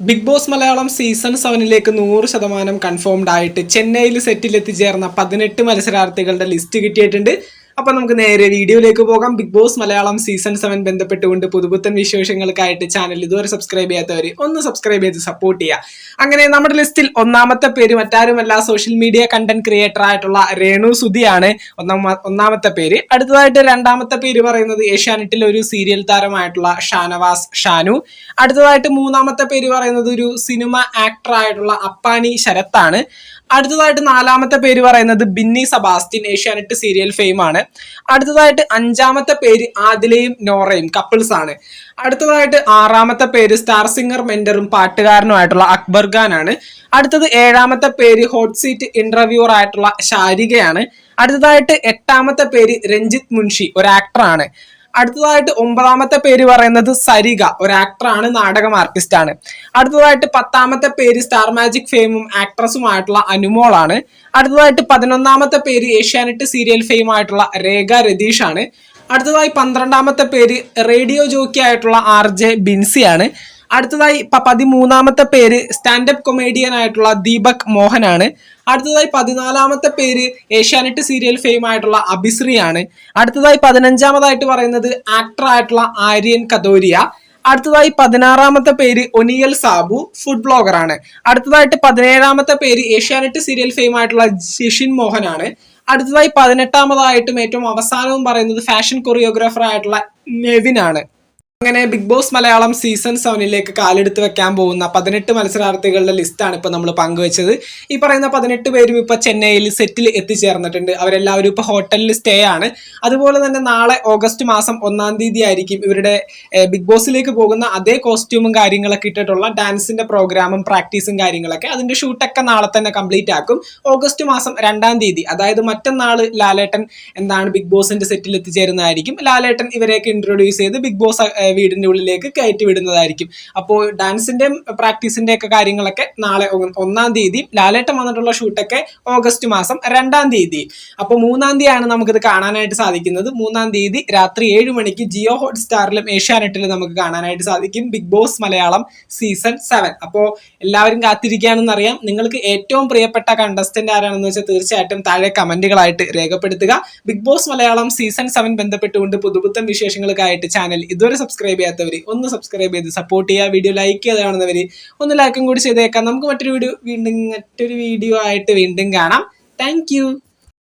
Big Boss Malayalam season 7ലേക്ക് 100% confirmed ആയിട്ട് ചെന്നൈയിൽ സെറ്റിൽ എത്തിച്ചേർന്ന 18 മത്സരാർത്ഥികളുടെ ലിസ്റ്റ് കിട്ടിയിട്ടുണ്ട്. അപ്പൊ നമുക്ക് നേരെ വീഡിയോയിലേക്ക് പോകാം. ബിഗ് ബോസ് മലയാളം സീസൺ 7 ബന്ധപ്പെട്ടുകൊണ്ട് പുതുപുത്തൻ വിശേഷങ്ങൾക്കായിട്ട് ചാനൽ ഇതുവരെ സബ്സ്ക്രൈബ് ചെയ്യാത്തവർ ഒന്ന് സബ്സ്ക്രൈബ് ചെയ്ത് സപ്പോർട്ട് ചെയ്യുക. അങ്ങനെ നമ്മുടെ ലിസ്റ്റിൽ ഒന്നാമത്തെ പേര് മറ്റാരുമല്ല, സോഷ്യൽ മീഡിയ കണ്ടന്റ് ക്രിയേറ്റർ ആയിട്ടുള്ള രേണു സുധിയാണ് ഒന്നാമത്തെ പേര്. അടുത്തതായിട്ട് രണ്ടാമത്തെ പേര് പറയുന്നത് ഏഷ്യാനെറ്റിലെ ഒരു സീരിയൽ താരമായിട്ടുള്ള ഷാനവാസ് ഷാനു. അടുത്തതായിട്ട് മൂന്നാമത്തെ പേര് പറയുന്നത് ഒരു സിനിമ ആക്ടർ ആയിട്ടുള്ള അപ്പാനി ശരത്താണ്. അടുത്തതായിട്ട് നാലാമത്തെ പേര് പറയുന്നത് ബിന്നി സബാസ്റ്റ്യൻ, ഏഷ്യാനെറ്റ് സീരിയൽ ഫെയിം ആണ്. അടുത്തതായിട്ട് അഞ്ചാമത്തെ പേര് ആദിലയും നോറയും, കപ്പിൾസ് ആണ്. അടുത്തതായിട്ട് ആറാമത്തെ പേര് സ്റ്റാർ സിംഗർ മെന്ററും പാട്ടുകാരനുമായിട്ടുള്ള അക്ബർ ഖാൻ ആണ്. അടുത്തത് ഏഴാമത്തെ പേര് ഹോട്ട് സീറ്റ് ഇന്റർവ്യൂർ ആയിട്ടുള്ള ഷാരികയാണ്. അടുത്തതായിട്ട് എട്ടാമത്തെ പേര് രഞ്ജിത്ത് മുൻഷി, ഒരു ആക്ടറാണ്. അടുത്തതായിട്ട് ഒമ്പതാമത്തെ പേര് പറയുന്നത് സരിക, ഒരു ആക്ടറാണ്, നാടകം ആർട്ടിസ്റ്റ് ആണ്. അടുത്തതായിട്ട് പത്താമത്തെ പേര് സ്റ്റാർ മാജിക് ഫെയിമും ആക്ട്രസുമായിട്ടുള്ള അനുമോളാണ്. അടുത്തതായിട്ട് 11ാമത്തെ പേര് ഏഷ്യാനെറ്റ് സീരിയൽ ഫെയിം ആയിട്ടുള്ള രേഖ രതീഷ് ആണ്. അടുത്തതായി 12ാമത്തെ പേര് റേഡിയോ ജോക്കി ആയിട്ടുള്ള RJ ബിൻസിയാണ്. അടുത്തതായി 13ാമത്തെ പേര് സ്റ്റാൻഡപ്പ് കൊമേഡിയൻ ആയിട്ടുള്ള ദീപക് മോഹനാണ്. അടുത്തതായി 14ാമത്തെ പേര് ഏഷ്യാനെറ്റ് സീരിയൽ ഫെയിം ആയിട്ടുള്ള അഭിശ്രീയാണ്. അടുത്തതായി 15ാമതായിട്ട് പറയുന്നത് ആക്ടർ ആയിട്ടുള്ള ആര്യൻ കതോരിയ. അടുത്തതായി 16ാമത്തെ പേര് ഒനിയൽ സാബു, ഫുഡ് ബ്ലോഗർ ആണ്. അടുത്തതായിട്ട് 17ാമത്തെ പേര് ഏഷ്യാനെറ്റ് സീരിയൽ ഫെയിം ആയിട്ടുള്ള ജിഷിൻ മോഹനാണ്. അടുത്തതായി 18ാമതായിട്ടും ഏറ്റവും അവസാനവും പറയുന്നത് ഫാഷൻ കൊറിയോഗ്രാഫർ ആയിട്ടുള്ള നെവിൻ ആണ്. അങ്ങനെ ബിഗ് ബോസ് മലയാളം സീസൺ 7ലേക്ക് കാലെടുത്ത് വെക്കാൻ പോകുന്ന 18 മത്സരാർത്ഥികളുടെ ലിസ്റ്റാണ് ഇപ്പൊ നമ്മൾ പങ്കുവെച്ചത്. ഈ പറയുന്ന 18 പേരും ഇപ്പൊ ചെന്നൈയിൽ സെറ്റിൽ എത്തിച്ചേർന്നിട്ടുണ്ട്. അവരെല്ലാവരും ഇപ്പൊ ഹോട്ടലിൽ സ്റ്റേ ആണ്. അതുപോലെ തന്നെ നാളെ ഓഗസ്റ്റ് മാസം 1-ാം തീയതി ആയിരിക്കും ഇവരുടെ ബിഗ് ബോസിലേക്ക് പോകുന്ന അതേ കോസ്റ്റ്യൂമും കാര്യങ്ങളൊക്കെ ഇട്ടിട്ടുള്ള ഡാൻസിന്റെ പ്രോഗ്രാമും പ്രാക്ടീസും കാര്യങ്ങളൊക്കെ, അതിന്റെ ഷൂട്ടൊക്കെ നാളെ തന്നെ കംപ്ലീറ്റ് ആക്കും. ഓഗസ്റ്റ് മാസം 2-ാം തീയതി, അതായത് മറ്റന്നാൾ ലാലേട്ടൻ ബിഗ് ബോസിന്റെ സെറ്റിൽ എത്തിച്ചേരുന്നതായിരിക്കും. ലാലേട്ടൻ ഇവരെയൊക്കെ ഇൻട്രൊഡ്യൂസ് ചെയ്ത് ബിഗ് ബോസ് വീടിന്റെ ഉള്ളിലേക്ക് കയറ്റി വിടുന്നതായിരിക്കും. അപ്പോൾ ഡാൻസിന്റെയും പ്രാക്ടീസിന്റെ ഒക്കെ കാര്യങ്ങളൊക്കെ നാളെ 1-ാം തീയതി, ലാലേട്ടൻ വന്നിട്ടുള്ള ഷൂട്ടൊക്കെ ഓഗസ്റ്റ് മാസം 2-ാം തീയതി. അപ്പോൾ 3-ാം തീയതിയാണ് നമുക്കിത് കാണാനായിട്ട് സാധിക്കുന്നത്. 3-ാം തീയതി രാത്രി 7 മണിക്ക് ജിയോ ഹോട്ട് സ്റ്റാറിലും ഏഷ്യാനെറ്റിലും നമുക്ക് കാണാനായിട്ട് സാധിക്കും ബിഗ് ബോസ് മലയാളം സീസൺ 7. അപ്പോൾ എല്ലാവരും കാത്തിരിക്കുകയാണെന്ന് അറിയാം. നിങ്ങൾക്ക് ഏറ്റവും പ്രിയപ്പെട്ട കണ്ടസ്റ്റന്റ് ആരാണെന്ന് വെച്ചാൽ തീർച്ചയായിട്ടും താഴെ കമന്റുകളായിട്ട് രേഖപ്പെടുത്തുക. ബിഗ് ബോസ് മലയാളം സീസൺ 7 ബന്ധപ്പെട്ടുകൊണ്ട് പുതുപുത്തൻ വിശേഷങ്ങൾക്കായിട്ട് ചാനൽ ഇതുവരെ സബ്സ്ക്രൈബ് ചെയ്യാത്തവര് ഒന്ന് സബ്സ്ക്രൈബ് ചെയ്ത് സപ്പോർട്ട് ചെയ്യുക. വീഡിയോ ലൈക്ക് ചെയ്ത് കാണുന്നവര് ഒന്ന് ലൈക്കും കൂടി ചെയ്തേക്കാം. നമുക്ക് മറ്റൊരു വീഡിയോ ആയിട്ട് വീണ്ടും കാണാം. താങ്ക്